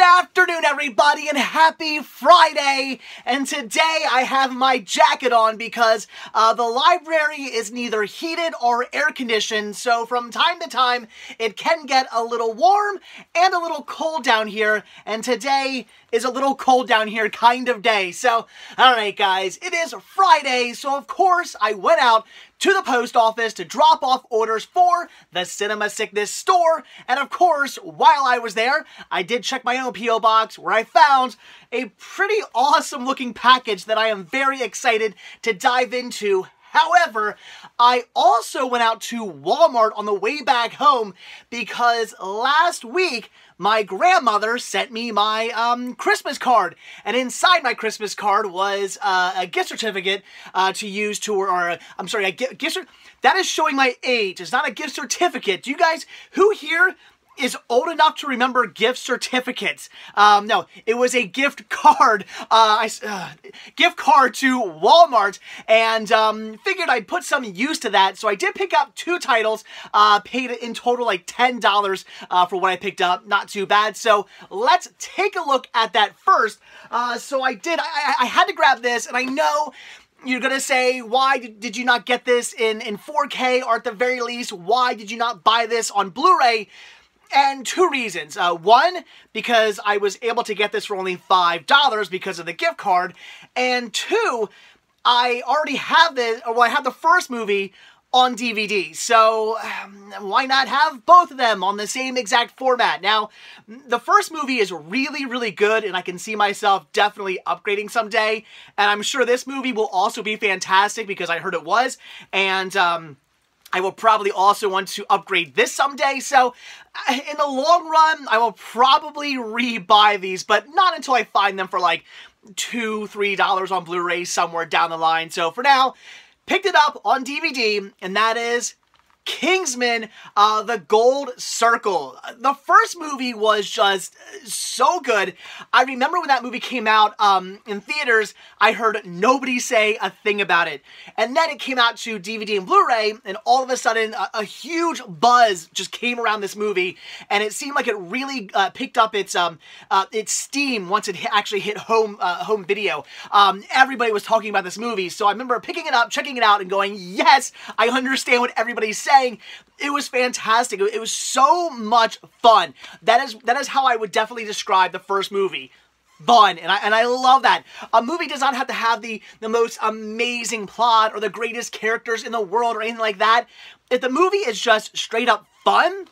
afternoon, everybody, and happy Friday. And today I have my jacket on because the library is neither heated or air-conditioned, so from time to time it can get a little warm and a little cold down here, and today is a little cold down here kind of day. So, alright guys, it is Friday, so of course I went out to the post office to drop off orders for the Cinema Sickness store, and of course, while I was there, I did check my own P.O. box where I found a pretty awesome looking package that I am very excited to dive into. However, I also went out to Walmart on the way back home because last week my grandmother sent me my Christmas card, and inside my Christmas card was a gift certificate to use to, or I'm sorry, a gift certificate. That is showing my age. It's not a gift certificate. Do you guys, who here is old enough to remember gift certificates? No, it was a gift card, gift card to Walmart, and figured I'd put some use to that, so I did pick up 2 titles, paid in total like $10 for what I picked up, not too bad. So let's take a look at that first. So I had to grab this, and I know you're gonna say, why did you not get this in 4K, or at the very least, why did you not buy this on Blu-ray? And 2 reasons. One, because I was able to get this for only $5 because of the gift card. And 2, I already have this, or well, I have the first movie on DVD. So why not have both of them on the same exact format? Now, the first movie is really, really good, and I can see myself definitely upgrading someday. And I'm sure this movie will also be fantastic because I heard it was. And I will probably also want to upgrade this someday, so in the long run, I will probably re-buy these, but not until I find them for like $2, $3 on Blu-ray somewhere down the line. So for now, picked it up on DVD, and that is Kingsman, The Gold Circle. The first movie was just so good. I remember when that movie came out in theaters, I heard nobody say a thing about it. And then it came out to DVD and Blu-ray, and all of a sudden, a huge buzz just came around this movie, and it seemed like it really picked up its steam once it actually hit home video. Everybody was talking about this movie, so I remember picking it up, checking it out, and going, yes, I understand what everybody's saying. It was fantastic. It was so much fun. That is how I would definitely describe the first movie. Fun, and I love that. A movie does not have to have the most amazing plot or the greatest characters in the world or anything like that. If the movie is just straight up fun,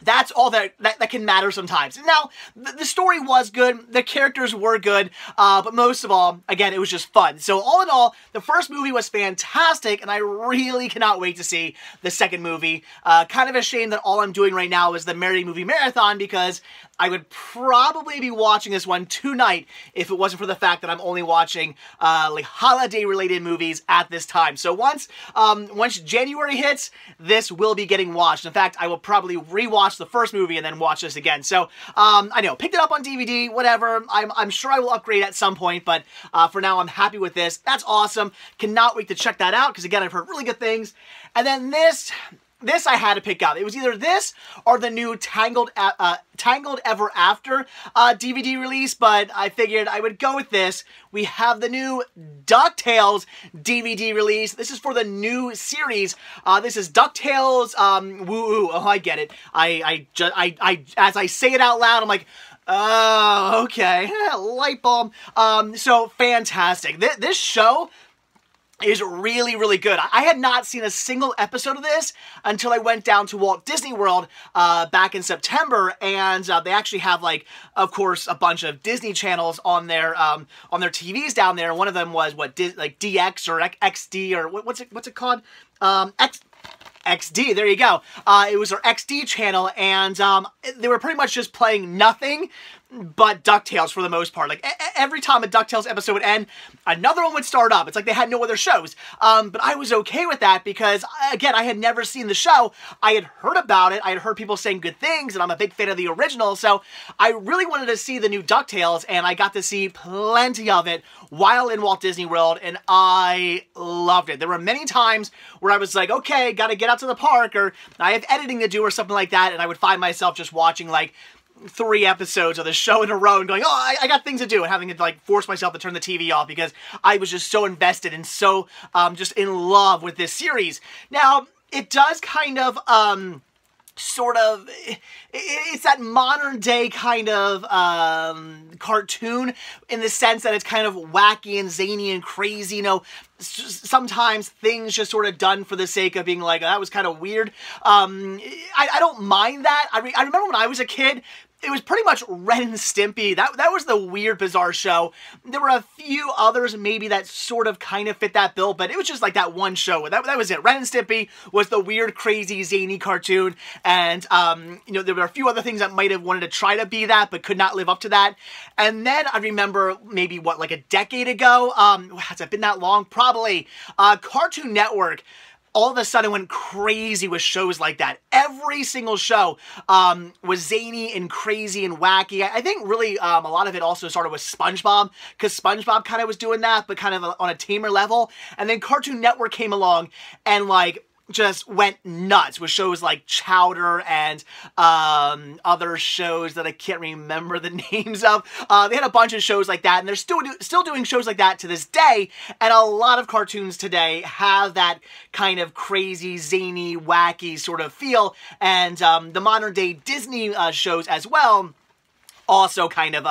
that's all that can matter sometimes. Now, the story was good, the characters were good, but most of all, again, it was just fun. So all in all, the first movie was fantastic, and I really cannot wait to see the second movie. Kind of a shame that all I'm doing right now is the Merry Movie Marathon, because I would probably be watching this one tonight if it wasn't for the fact that I'm only watching like holiday-related movies at this time. So once January hits, this will be getting watched. In fact, I will probably rewatch the first movie and then watch this again. So I know, picked it up on DVD, whatever. I'm sure I will upgrade at some point, but for now I'm happy with this. That's awesome. Cannot wait to check that out because again, I've heard really good things. And then this I had to pick up. It was either this or the new Tangled Ever After DVD release, but I figured I would go with this. We have the new DuckTales DVD release. This is for the new series. This is DuckTales Woo-Oo. Oh, I get it. As I say it out loud, I'm like, oh, okay. Light bulb. So fantastic. This show is really, really good. I had not seen a single episode of this until I went down to Walt Disney World back in September, and they actually have, like, of course, a bunch of Disney channels on their TVs down there. One of them was what, like DX or XD or what's it called? XD, there you go. It was our XD channel, and they were pretty much just playing nothing but DuckTales for the most part. Like, every time a DuckTales episode would end, another one would start up. It's like they had no other shows. But I was okay with that because, again, I had never seen the show. I had heard about it. I had heard people saying good things, and I'm a big fan of the original, so I really wanted to see the new DuckTales, and I got to see plenty of it while in Walt Disney World, and I loved it. There were many times where I was like, okay, gotta get out to the park, or I have editing to do or something like that, and I would find myself just watching, like, 3 episodes of the show in a row and going, oh, I got things to do, and having to like force myself to turn the TV off because I was just so invested and so just in love with this series. Now, it does kind of sort of, it's that modern day kind of cartoon in the sense that it's kind of wacky and zany and crazy, you know. Sometimes things just sort of done for the sake of being like, oh, that was kind of weird. I don't mind that. I remember when I was a kid, it was pretty much Ren and Stimpy. That was the weird, bizarre show. There were a few others maybe that sort of kind of fit that bill, but it was just like that one show. That was it. Ren and Stimpy was the weird, crazy, zany cartoon, and you know, there were a few other things that might have wanted to try to be that, but could not live up to that. And then I remember maybe, what, like a decade ago? Has it been that long? Probably. Cartoon Network all of a sudden went crazy with shows like that. Every single show was zany and crazy and wacky. I think really a lot of it also started with SpongeBob, because SpongeBob kind of was doing that, but kind of on a tamer level. And then Cartoon Network came along and like just went nuts with shows like Chowder and other shows that I can't remember the names of. They had a bunch of shows like that, and they're still doing shows like that to this day, and a lot of cartoons today have that kind of crazy, zany, wacky sort of feel, and the modern day Disney shows as well also kind of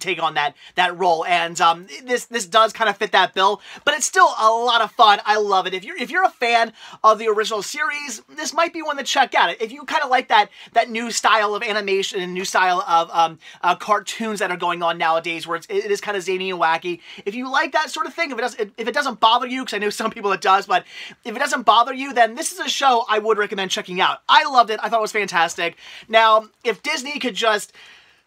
take on that role, and this does kind of fit that bill, but it's still a lot of fun. I love it. If you're a fan of the original series, this might be one to check out. If you kind of like that new style of animation and new style of cartoons that are going on nowadays, where it is kind of zany and wacky, if you like that sort of thing, if it doesn't bother you, because I know some people it does, but if it doesn't bother you, then this is a show I would recommend checking out. I loved it. I thought it was fantastic. Now, if Disney could just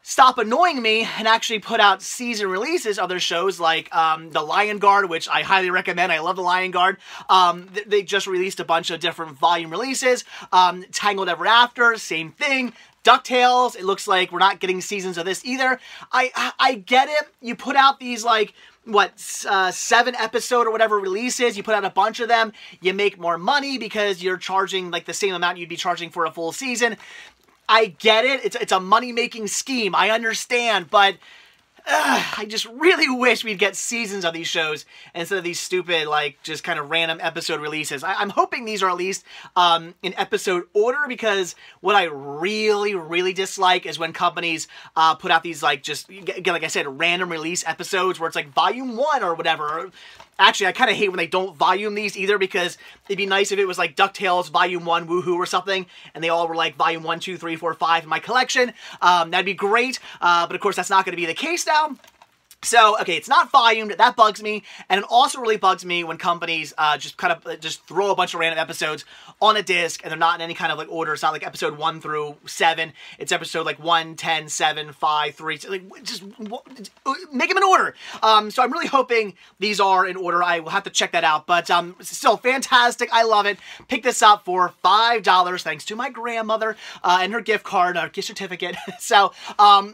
stop annoying me and actually put out season releases, other shows like The Lion Guard, which I highly recommend. I love The Lion Guard. They just released a bunch of different volume releases. Tangled Ever After, same thing. DuckTales, it looks like we're not getting seasons of this either. I get it. You put out these like, what, 7 episode or whatever releases, you put out a bunch of them, you make more money because you're charging like the same amount you'd be charging for a full season. I get it. It's a money-making scheme. I understand, but I just really wish we'd get seasons of these shows instead of these stupid, like, just kind of random episode releases. I'm hoping these are at least in episode order, because what I really, really dislike is when companies put out these, like, just, like I said, random release episodes where it's like Volume 1 or whatever. Actually, I kind of hate when they don't volume these either, because it'd be nice if it was like DuckTales Volume 1 Woohoo or something, and they all were like Volume 1, 2, 3, 4, 5 in my collection. That'd be great, but of course that's not going to be the case now. So, okay, it's not volumed, that bugs me, and it also really bugs me when companies just kind of just throw a bunch of random episodes on a disc, and they're not in any kind of like order. It's not like episode 1 through 7, it's episode like 1, 10, 7, 5, 3, like, just make them in order. So I'm really hoping these are in order. I will have to check that out, but still fantastic, I love it. Pick this up for $5, thanks to my grandmother, and her gift card, or gift certificate. So,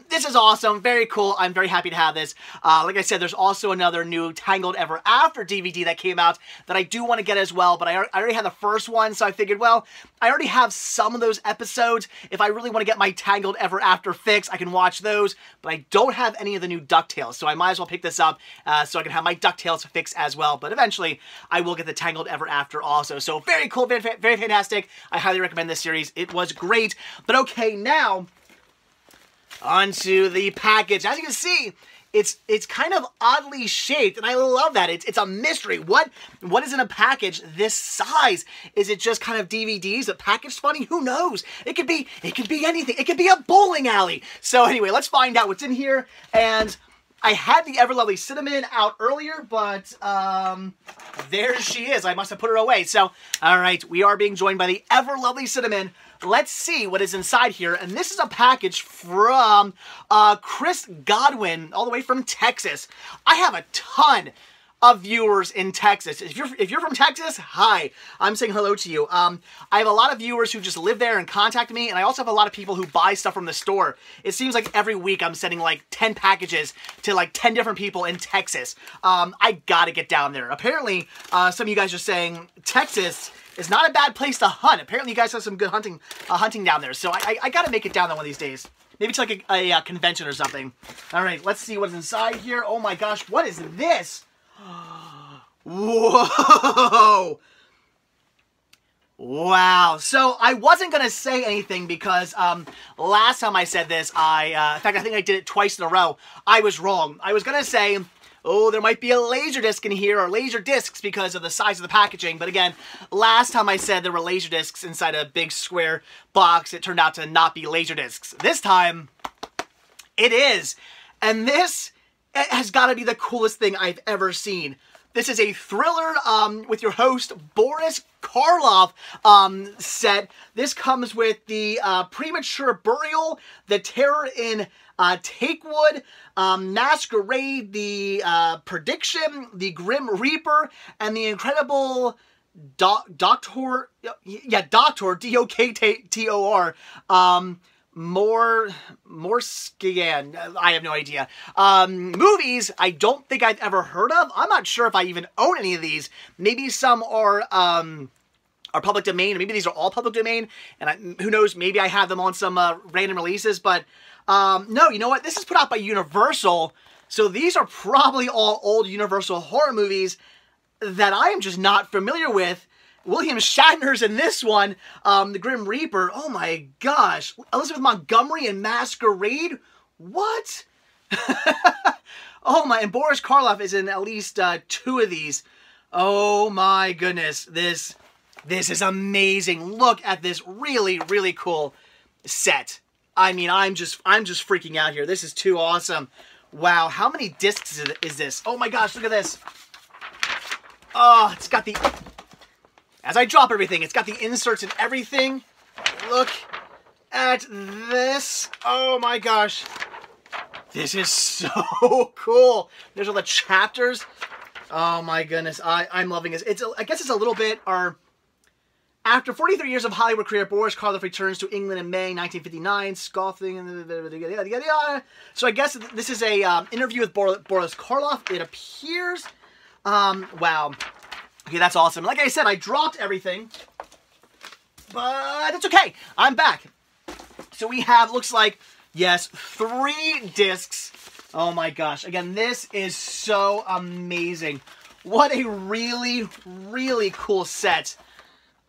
this is awesome, very cool, I'm very happy to have this. Like I said, there's also another new Tangled Ever After DVD that came out that I do want to get as well, but I already had the first one, so I figured, well, I already have some of those episodes. If I really want to get my Tangled Ever After fix, I can watch those, but I don't have any of the new DuckTales, so I might as well pick this up so I can have my DuckTales fix as well, but eventually I will get the Tangled Ever After also. So very cool, very fantastic. I highly recommend this series. It was great. But okay, now onto the package. As you can see, it's kind of oddly shaped, and I love that. It's a mystery. What is in a package this size? Is it just kind of DVDs? The package funny? Who knows? It could be anything. It could be a bowling alley. So anyway, let's find out what's in here. And I had the Ever Lovely Cinnamon out earlier, but there she is. I must have put her away. So, all right, we are being joined by the Ever Lovely Cinnamon. Let's see what is inside here. And this is a package from Chris Godwin, all the way from Texas. I have a ton of viewers in Texas. If you're from Texas, hi, I'm saying hello to you. I have a lot of viewers who just live there and contact me, and I also have a lot of people who buy stuff from the store. It seems like every week I'm sending like 10 packages to like 10 different people in Texas. I gotta get down there. Apparently, some of you guys are saying Texas is not a bad place to hunt. Apparently you guys have some good hunting down there, so I gotta make it down there one of these days. Maybe to like a convention or something. All right, let's see what's inside here. Oh my gosh, what is this? Whoa! Wow. So I wasn't going to say anything because last time I said this, in fact, I think I did it twice in a row. I was wrong. I was going to say, oh, there might be a LaserDisc in here, or LaserDiscs because of the size of the packaging. But again, last time I said there were LaserDiscs inside a big square box, it turned out to not be LaserDiscs. This time, it is. And this has got to be the coolest thing I've ever seen. This is a thriller with your host, Boris Karloff set. This comes with the Premature Burial, The Terror in Takewood, Masquerade, the Prediction, The Grim Reaper, and The Incredible Doctor, D-O-K-T-O-R, more scan. I have no idea. Movies I don't think I've ever heard of. I'm not sure if I even own any of these. Maybe some are public domain. Maybe these are all public domain. And who knows, maybe I have them on some random releases. But no, you know what? This is put out by Universal. So these are probably all old Universal horror movies that I am just not familiar with. William Shatner's in this one, The Grim Reaper. Oh my gosh. Elizabeth Montgomery in Masquerade? What? Oh my, and Boris Karloff is in at least 2 of these. Oh my goodness. This is amazing. Look at this really, really cool set. I mean, I'm just freaking out here. This is too awesome. Wow, how many discs is this? Oh my gosh, look at this. Oh, it's got the... As I drop everything, it's got the inserts and everything. Look at this. Oh my gosh. This is so cool. There's all the chapters. Oh my goodness. I'm loving this. I guess it's a little bit after 43 years of Hollywood career, Boris Karloff returns to England in May 1959, scoffing. So I guess this is a interview with Boris Karloff. It appears. Wow. Okay, that's awesome. Like I said, I dropped everything, but it's okay. I'm back. So we have, looks like, yes, 3 discs. Oh my gosh. Again, this is so amazing. What a really, really cool set.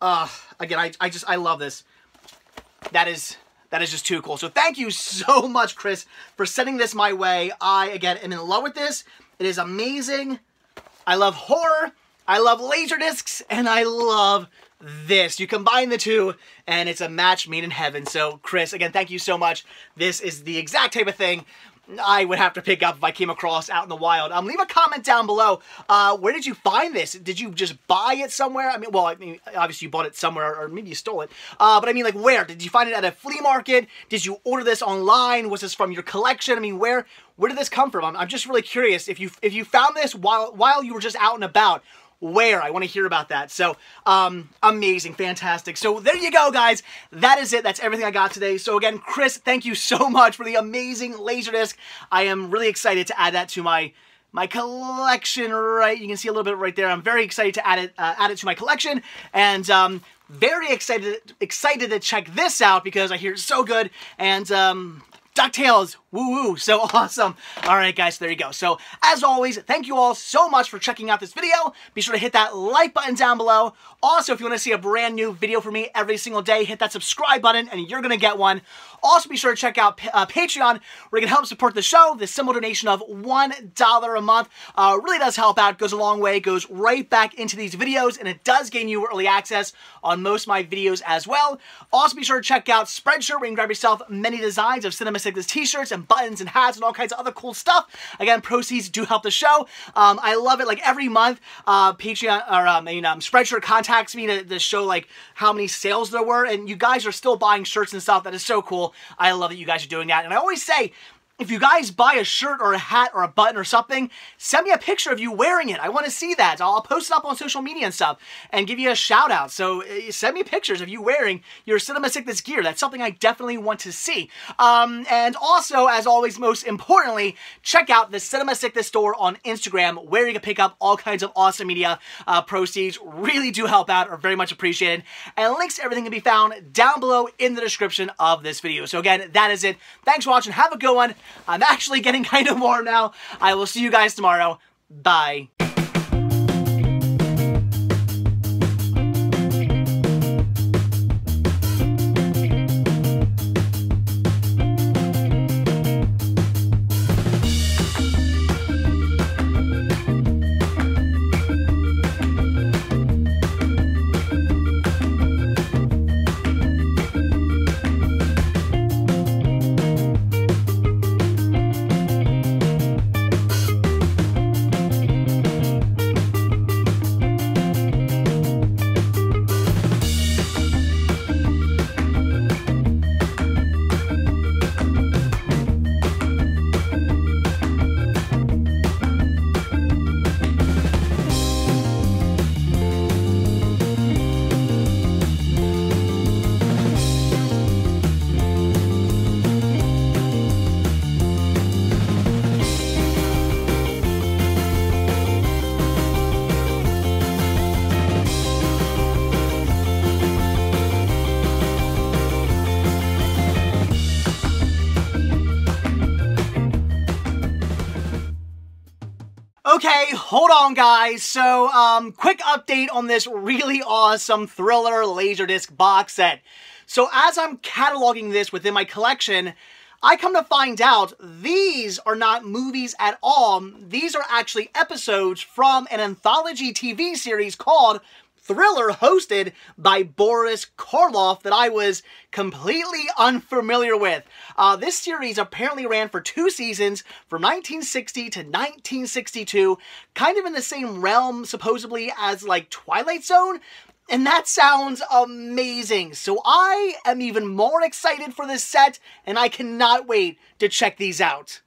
Again, I love this. That is just too cool. So thank you so much, Chris, for sending this my way. I, again, am in love with this. It is amazing. I love horror. I love LaserDiscs, and I love this. You combine the two, and it's a match made in heaven. So, Chris, again, thank you so much. This is the exact type of thing I would have to pick up if I came across out in the wild. Leave a comment down below. Where did you find this? Did you just buy it somewhere? I mean, well, obviously you bought it somewhere, or maybe you stole it. But I mean, like, where? Did you find it at a flea market? Did you order this online? Was this from your collection? I mean, where did this come from? I'm just really curious. If you found this while you were just out and about, where? I want to hear about that. So, amazing, fantastic. So there you go, guys. That is it. That's everything I got today. So again, Chris, thank you so much for the amazing LaserDisc. I am really excited to add that to my collection, right? You can see a little bit right there. I'm very excited to add it to my collection, and very excited to check this out because I hear it's so good, and DuckTales, woo-woo, so awesome. All right, guys, there you go. So, as always, thank you all so much for checking out this video. Be sure to hit that like button down below. Also, if you want to see a brand new video from me every single day, hit that subscribe button, and you're going to get one. Also, be sure to check out Patreon, where you can help support the show. The simple donation of $1 a month really does help out, goes a long way, goes right back into these videos, and it does gain you early access on most of my videos as well. Also, be sure to check out Spreadshirt, where you can grab yourself many designs of Cinema Sickness t-shirts and buttons and hats and all kinds of other cool stuff. Again, proceeds do help the show. I love it. Like every month, Patreon or Spreadshirt contacts me to show like how many sales there were, and you guys are still buying shirts and stuff. That is so cool. I love that you guys are doing that. And I always say, if you guys buy a shirt or a hat or a button or something, send me a picture of you wearing it. I want to see that. I'll post it up on social media and stuff and give you a shout out. So send me pictures of you wearing your Cinema Sickness gear. That's something I definitely want to see. And also, as always, most importantly, check out the Cinema Sickness store on Instagram, where you can pick up all kinds of awesome media. Proceeds really do help out, are very much appreciated. And links to everything can be found down below in the description of this video. So again, that is it. Thanks for watching. Have a good one. I'm actually getting kind of warm now. I will see you guys tomorrow. Bye. Okay, hold on guys. So, quick update on this really awesome thriller LaserDisc box set. So as I'm cataloging this within my collection, I come to find out these are not movies at all. These are actually episodes from an anthology TV series called Thriller, hosted by Boris Karloff, that I was completely unfamiliar with. This series apparently ran for 2 seasons from 1960 to 1962, kind of in the same realm, supposedly, as like Twilight Zone. And that sounds amazing. So I am even more excited for this set, and I cannot wait to check these out.